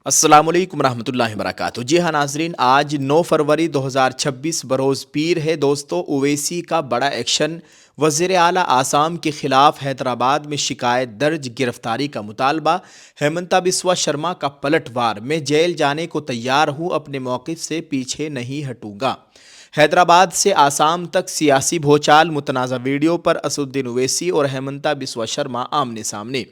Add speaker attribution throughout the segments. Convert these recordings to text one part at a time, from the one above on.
Speaker 1: अस्सलाम वालेकुम रहमतुल्लाहि वबरकातुहू। जी हाँ नाजरीन, आज 9 फरवरी 2026 बरोज़ पीर है। दोस्तों, ओवैसी का बड़ा एक्शन, वज़ीर आला आसाम के खिलाफ हैदराबाद में शिकायत दर्ज, गिरफ्तारी का मुतालबा, हेमंता बिस्वा शर्मा का पलटवार, मैं जेल जाने को तैयार हूँ, अपने मौक़िफ़ से पीछे नहीं हटूंगा। हैदराबाद से आसाम तक सियासी भूचाल, मुतनाज़ा वीडियो पर असदुद्दीन ओवैसी और हेमंता बिस्वा शर्मा आमने सामने।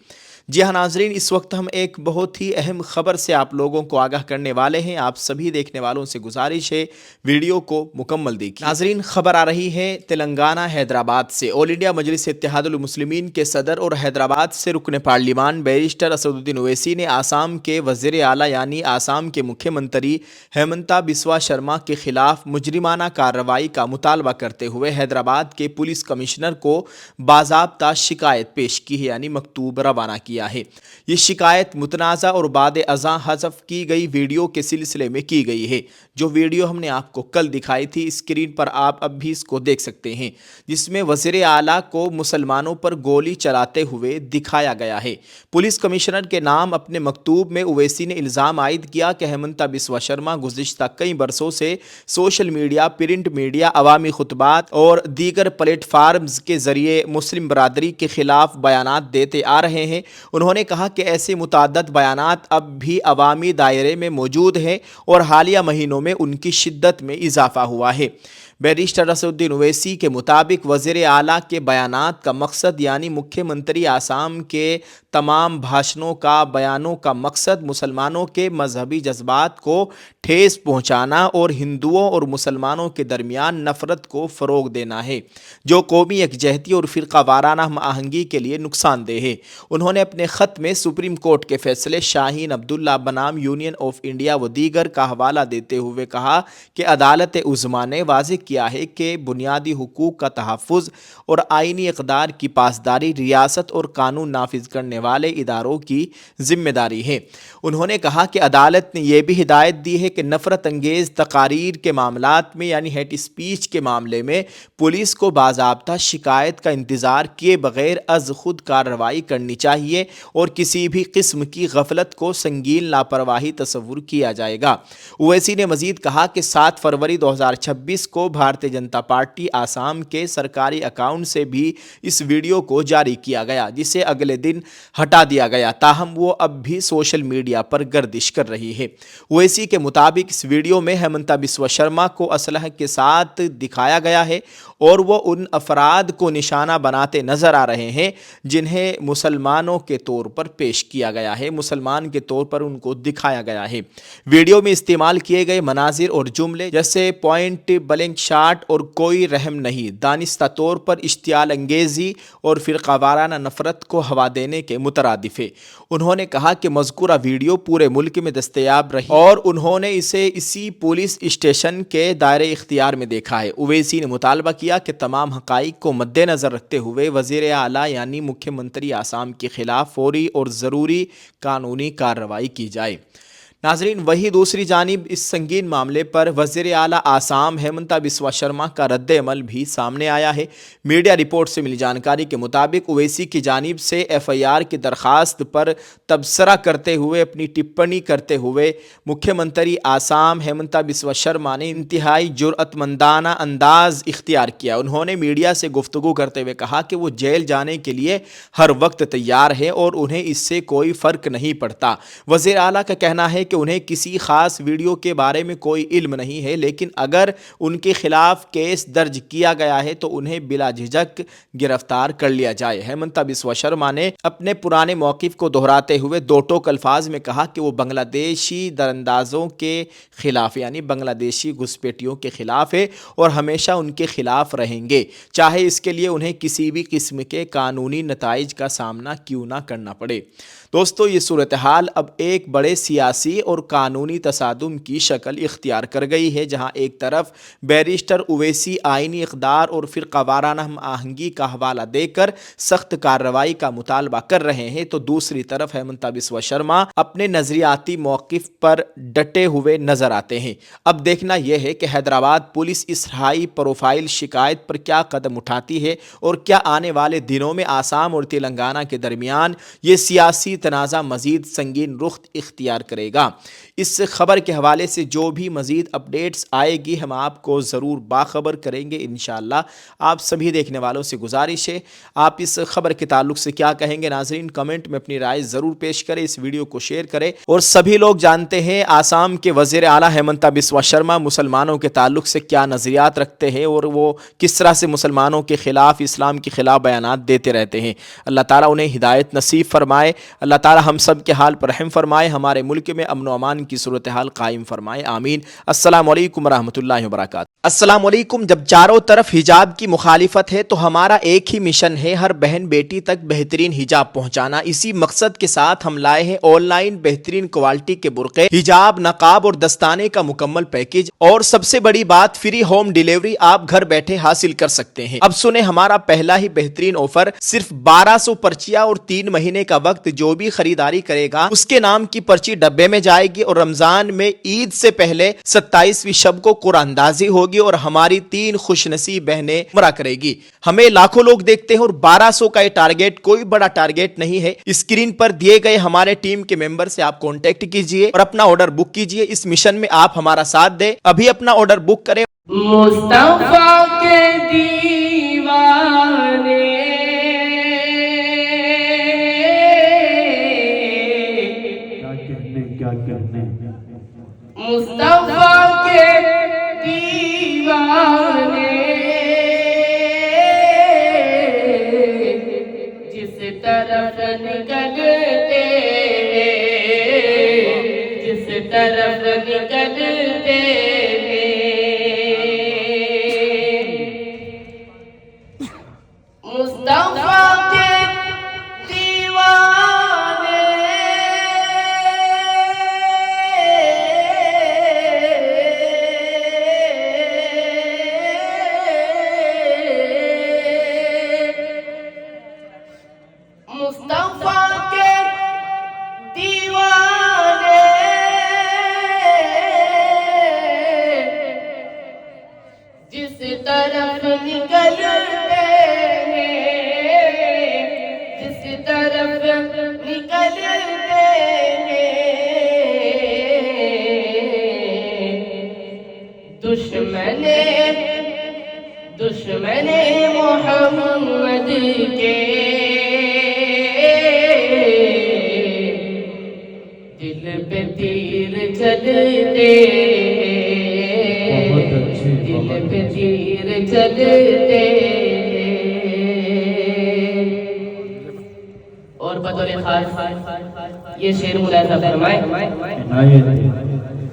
Speaker 1: जी हाँ नाजरीन, इस वक्त हम एक बहुत ही अहम खबर से आप लोगों को आगाह करने वाले हैं। आप सभी देखने वालों से गुजारिश है वीडियो को मुकम्मल देखिए। नाजरीन, खबर आ रही है तेलंगाना हैदराबाद से। ऑल इंडिया मजलिस इत्तेहादुल मुस्लिमीन के सदर और हैदराबाद से रुकन पार्लिमान बैरिस्टर असदुद्दीन ओवैसी ने आसाम के वज़ीर आला यानी आसाम के मुख्यमंत्री हेमंता बिस्वा शर्मा के खिलाफ मुजरिमाना कार्रवाई का मुतालबा करते हुए हैदराबाद के पुलिस कमिश्नर को बाज़ाब्ता शिकायत पेश की है, यानी मकतूब रवाना किया है। ये शिकायत मुतनाज़ा और बाद अज़ां हज़फ की गई वीडियो के सिलसिले में की गई है। जो वीडियो हमने आपको कल दिखाई थी, स्क्रीन पर आप अब भी इसको देख सकते हैं, जिसमें वज़ीर आला को मुसलमानों पर गोली चलाते हुए दिखाया गया है। पुलिस कमिश्नर के नाम अपने मकतूब में ओवैसी ने इल्ज़ाम आयद किया कि हेमंता बिस्वा शर्मा गुज़िश्ता कई बरसों से सोशल मीडिया, प्रिंट मीडिया, अवामी खुतबात और दीगर प्लेटफार्म्स के ज़रिए मुस्लिम बरादरी के ख़िलाफ़ बयानात देते आ रहे हैं। उन्होंने कहा कि ऐसे मुतअद्दिद बयानात अब भी अवामी दायरे में मौजूद हैं और हालिया महीनों में उनकी शिद्दत में इजाफा हुआ है। बैरिस्टर असदुद्दीन ओवैसी के मुताबिक वज़ीर आला के बयानात का मकसद यानी मुख्यमंत्री आसाम के तमाम भाषणों का, बयानों का मकसद मुसलमानों के मजहबी जज्बात को ठेस पहुँचाना और हिंदुओं और मुसलमानों के दरमियान नफ़रत को फ़रोग देना है, जो कौमी यकजहती और फ़िरका वाराना हम आहंगी के लिए नुकसानदेह है। उन्होंने अपने ख़त में सुप्रीम कोर्ट के फैसले शाहीन अब्दुल्ला बनाम यूनियन ऑफ इंडिया व दीगर का हवाला देते हुए कहा कि अदालत उज़्मा ने वाज़ेह किया है कि बुनियादी हुकूक का तहफ़्फ़ुज़ और आइनी इक़दार की पासदारी रियासत और कानून नाफिज करने वाले इदारों की जिम्मेदारी है। उन्होंने कहा कि अदालत ने यह भी हिदायत दी है कि नफ़रत अंगेज़ तकारीर के मामलात में यानी हेट स्पीच के मामले में पुलिस को बाज़ाब्ता शिकायत का इंतज़ार किए बगैर अज़ खुद कार्रवाई करनी चाहिए और किसी भी किस्म की गफलत को संगीन लापरवाही तस्वुर किया जाएगा। ओवैसी ने मज़ीद कहा कि 7 फरवरी 2026 को भारतीय जनता पार्टी आसाम के सरकारी अकाउंट से भी इस वीडियो को जारी किया गया, जिसे अगले दिन हटा दिया गया, ताहम वो अब भी सोशल मीडिया पर गर्दिश कर रही है। ओवैसी के मुताबिक इस वीडियो में हेमंता बिस्वा शर्मा को असलह के साथ दिखाया गया है और वो उन अफराद को निशाना बनाते नजर आ रहे हैं जिन्हें मुसलमानों के तौर पर पेश किया गया है, मुसलमान के तौर पर उनको दिखाया गया है। वीडियो में इस्तेमाल किए गए मनाजिर और जुमले जैसे पॉइंट ब्लैंक शॉट और कोई रहम नहीं, दानिस्ता तौर पर इश्तियाल अंगेज़ी और फ़िरक़ावाराना नफ़रत को हवा देने के मुतरादिफ है। उन्होंने कहा कि मज़कूरा वीडियो पूरे मुल्क में दस्तयाब रही और उन्होंने इसे इसी पुलिस स्टेशन के दायरे इख्तियार में देखा है। ओवैसी ने मुतालबा किया कि तमाम हक़ाइक़ को मद्देनज़र रखते हुए वज़ीर आला यानी मुख्यमंत्री आसाम के ख़िलाफ़ फ़ौरी और ज़रूरी कानूनी कार्रवाई की जाए। नाजरीन, वही दूसरी जानिब इस संगीन मामले पर वज़ीर आला आसाम हेमंता बिस्वा शर्मा का रद्द अमल भी सामने आया है। मीडिया रिपोर्ट से मिली जानकारी के मुताबिक ओवैसी की जानिब से FIR की दरख्वास्त पर तबसरा करते हुए अपनी टिप्पणी करते हुए मुख्यमंत्री आसाम हेमंता बिस्वा शर्मा ने इंतहाई जुर्अतमंदाना अंदाज इख्तियार किया। उन्होंने मीडिया से गुफ्तगू करते हुए कहा कि वो जेल जाने के लिए हर वक्त तैयार है और उन्हें इससे कोई फ़र्क नहीं पड़ता। वज़ीर आला का कहना है कि उन्हें किसी खास वीडियो के बारे में कोई इल्म नहीं है, लेकिन अगर उनके खिलाफ केस दर्ज किया गया है तो उन्हें बिला झिझक गिरफ्तार कर लिया जाए। हेमंता बिस्वा शर्मा ने अपने पुराने मौक़िफ़ को दोहराते हुए दो टोक अल्फाज में कहा कि वो बांग्लादेशी दरअंदाजों के खिलाफ यानी बांग्लादेशी घुसपैठियों के खिलाफ है और हमेशा उनके खिलाफ रहेंगे, चाहे इसके लिए उन्हें किसी भी किस्म के कानूनी नताइज का सामना क्यों ना करना पड़े। दोस्तों, ये सूरत हाल अब एक बड़े सियासी और कानूनी तसादुम की शक्ल इख्तियार कर गई है, जहां एक तरफ बैरिस्टर ओवैसी आइनी इक़दार और फ़िरक़ावाराना हम आहंगी का हवाला देकर सख्त कार्रवाई का मुतालबा कर रहे हैं, तो दूसरी तरफ हेमंता बिस्वा शर्मा अपने नज़रियाती मौक़िफ़ पर डटे हुए नजर आते हैं। अब देखना यह है कि हैदराबाद पुलिस इस हाई प्रोफाइल शिकायत पर क्या कदम उठाती है और क्या आने वाले दिनों में आसाम और तेलंगाना के दरमियान ये सियासी تنازع مزید سنگین رخ اختیار کرے گا۔ اس خبر کے حوالے سے جو بھی مزید اپڈیٹس آئے گی ہم آپ کو ضرور باخبر کریں گے انشاءاللہ۔ آپ سبھی دیکھنے والوں سے گزارش ہے آپ اس خبر کے تعلق سے کیا کہیں گے ناظرین، کمنٹ میں اپنی رائے ضرور پیش کریں، اس ویڈیو کو شیئر کریں۔ اور سبھی لوگ جانتے ہیں آسام کے وزیر اعلیٰ ہیمنتا بسوا شرما مسلمانوں کے تعلق سے کیا نظریات رکھتے ہیں اور وہ کس طرح سے مسلمانوں کے خلاف، اسلام کے خلاف بیانات دیتے رہتے ہیں۔ اللہ تعالیٰ انہیں ہدایت نصیب فرمائے، اللہ تعالیٰ ہم سب کے حال پر رحم فرمائے، ہمارے ملک میں امن و امان کی صورتحال قائم فرمائے، آمین۔ السلام علیکم ورحمۃ اللہ وبرکاتہ۔ السلام علیکم۔ جب چاروں طرف حجاب کی مخالفت ہے تو ہمارا ایک ہی مشن ہے، ہر بہن بیٹی تک بہترین حجاب پہنچانا۔ اسی مقصد کے ساتھ ہم لائے ہیں آن لائن بہترین کوالٹی کے برقعے، حجاب، نقاب اور دستانے کا مکمل پیکج، اور سب سے بڑی بات فری ہوم ڈیلیوری آپ گھر بیٹھے حاصل کر سکتے ہیں۔ اب سنیں ہمارا پہلا ہی بہترین آفر، صرف 1200 پرچیاں اور 3 مہینے کا وقت، جو بھی خریداری کرے گا اس کے نام کی پرچی ڈبے میں جائے گی، اور رمضان میں عید سے پہلے 27ویں شب کو قرآن اندازی ہوگی اور ہماری 3 خوش نصیب بہنیں عمرہ کرے گی۔ ہمیں لاکھوں لوگ دیکھتے ہیں اور 1200 کا یہ ٹارگیٹ کوئی بڑا ٹارگیٹ نہیں ہے۔ اسکرین پر دیے گئے ہمارے ٹیم کے ممبر سے آپ کانٹیکٹ کیجئے اور اپنا آرڈر بک کیجئے۔ اس مشن میں آپ ہمارا ساتھ دیں، ابھی اپنا آرڈر بک کریں۔
Speaker 2: مصطفیٰ کے دیوانے کیا کہنے مصطفیٰ کے دیوانے جس طرف نکلتے جس طرف نکلتے مصطفیٰ کے دیوانے مصطفیٰ کے دیوانے جس طرف نکلتے دشمن محمد کے دل پہ تیر چلتے دل پہ تیر چلتے اور بطور خاص یہ شعر ملاحظہ فرمائے